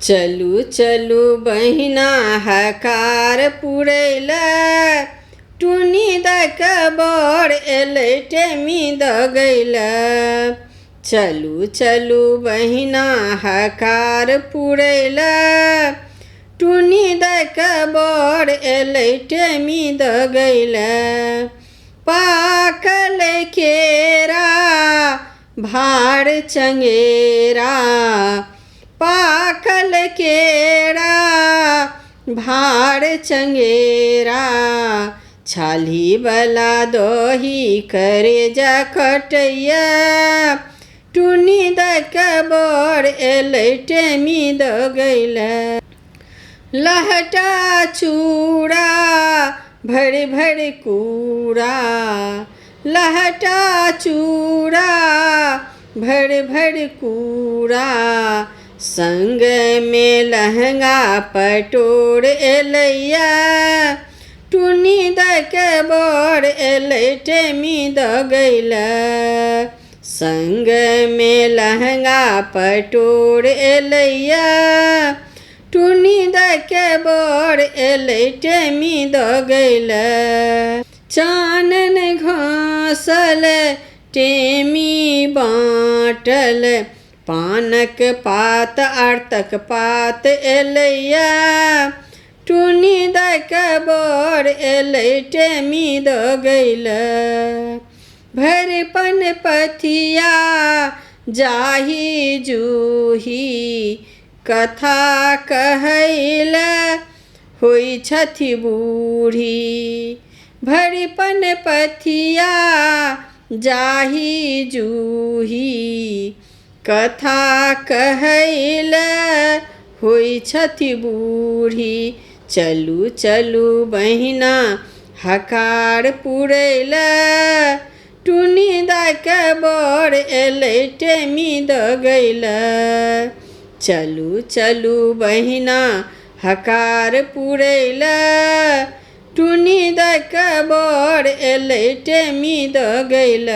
चलू चलू बहिना हकार पुरैल टुनी दक बड़ एलै टेमी दगैल। चलू चलू बहिना हकार पुरैल टुनी दक बड़ एलै टेमी दगैल। पाकल केरा भार चंगेरा पाकल केरा भार चंगेरा छाली बला दही करे जा खटैया टुनी दक बड़ एलै टेमी दगैल। लहटा चूड़ा भरि भरि कूड़ा लहटा चूड़ा भरि भरि कूड़ा संग में लहंगा पटोर एलैया टुनी दक बड़ एलै टेमी दगैल। संग में लहंगा पटोर एलैया टुनी दक बड़ एलै टेमी दगैल। चानन घासल टेमी बाँटल पानक पात आर्तक पात एलैया टुनी दक बड़ एलै टेमी दगैल। भरिपन पथिया जाही जूही कथा कहैल होइ छथि बूढ़ी। भरिपन पथिया जाही जूही कथा कहैल होइ छथि बूढ़ी। चलू चलू बहिना हकार पुरैल टुनी दक बड़ एलै टेमी दगैल। चलू चलू बहिना हकार पुरैल टुनी दक बड़ एलै टेमी दगैल।